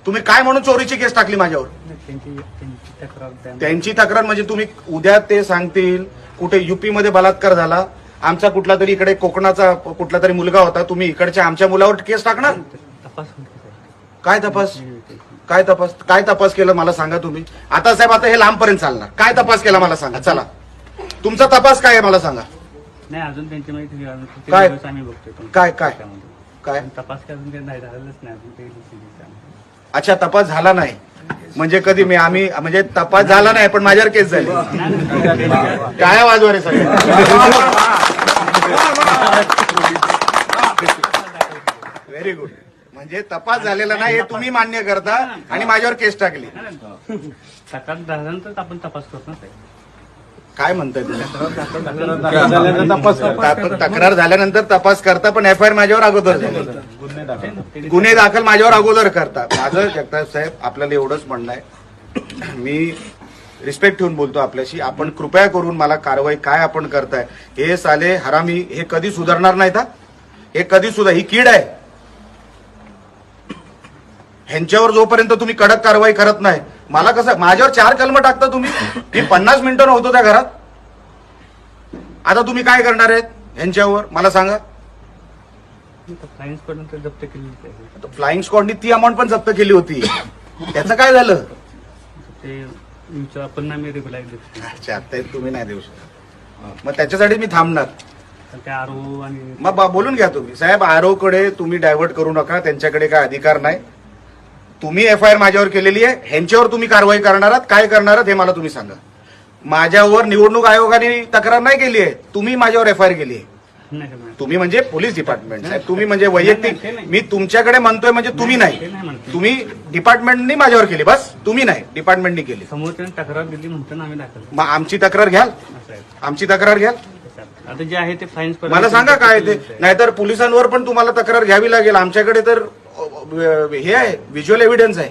तुम्ही काय म्हणून चोरीची केस टाकली माझ्यावर? त्यांची तक्रार म्हणजे तुम्ही उद्या ते सांगतील कुठे युपी मध्ये बलात्कार झाला, आमचा कुठला तरी इकडे कोकणाचा कुठला तरी मुलगा होता, तुम्ही इकडच्या आमच्या मुलावर केस टाकणार? काय तपास? काय तपास केलं मला सांगा तुम्ही. आता साहेब आता हे लांबपर्यंत चालणार. काय तपास केला मला सांगा. चला तुमचा तपास काय आहे मला सांगा. नाही अजून त्यांची माहिती काय? आम्ही बघतोय. काय काय काय तपास अजून ते नाही झालेलंच नाही अजून ते. अच्छा तपास झाला नाही म्हणजे कधी मी आम्ही म्हणजे तपास झाला नाही पण माझ्यावर केस झाली. काय वाजवा रे सगळे. Very good. म्हणजे तपास झालेला नाही हे तुम्ही मान्य करता आणि माझ्यावर केस टाकली. तक्रार झाल्यानंतर आपण तपास करतो ना. काय म्हणताय तुम्ही? तक्रार झाल्यानंतर तपास करता पण FIR माझ्यावर अगोदर झाले. गुन्हे दाखल माझ्यावर अगोदर करता. माझं जगताप साहेब आपल्याला एवढंच म्हणणं आहे, मी रिस्पेक्ट ठेवून बोलतो आपल्याशी. आपण कृपया करून मला कारवाई काय आपण करताय हे साले हरामी हे कधी सुधारणार नाहीत. हे कधी सुद्धा ही कीड आहे. ह्यांच्यावर जोपर्यंत तुम्ही कडक कारवाई करत नाही, मला कसं माझ्यावर 4 कलम टाकता तुम्ही. मी 50 मिनिटं नव्हतो त्या घरात. आता तुम्ही काय करणार आहेत ह्यांच्यावर मला सांगा. फ्लाइंग स्क्वॉडनं तर जप्त केली. फ्लाइंग स्क्वॉडनी ती अमाऊंट पण जप्त केली होती. त्याचं काय झालं ते आपण आम्ही रिप्लाय देतो. अच्छा ते तुम्ही नाही देऊ शकत. मग त्याच्यासाठी मी थांबणार. त्या आरो आणि मग बोलून घ्या तुम्ही साहेब. आरो कडे तुम्ही डायव्हर्ट करू नका. त्यांच्याकडे काय अधिकार नाही. तुम्ही FIR माझ्यावर केलेली आहे. ह्यांच्यावर तुम्ही कारवाई करणार आहात. काय करणार आहात हे मला तुम्ही सांगा. माझ्यावर निवडणूक आयोगाने तक्रार नाही केली आहे. तुम्ही माझ्यावर FIR केली आहे. तुम्ही म्हणजे पोलीस डिपार्टमेंट साहेब. तुम्ही म्हणजे वैयक्तिक मी तुमच्याकडे म्हणतोय म्हणजे तुम्ही नाही. तुम्ही डिपार्टमेंटनी माझ्यावर केली. बस तुम्ही नाही डिपार्टमेंटनी केली. समोर तक्रार दिली म्हणतो ना आम्ही दाखल. मग आमची तक्रार घ्याल. आमची तक्रार घ्याल. आता जे आहे ते फाईन मला सांगा काय ते. नाहीतर पोलिसांवर पण तुम्हाला तक्रार घ्यावी लागेल. आमच्याकडे तर हे आहे व्हिज्युअल एव्हिडन्स आहे.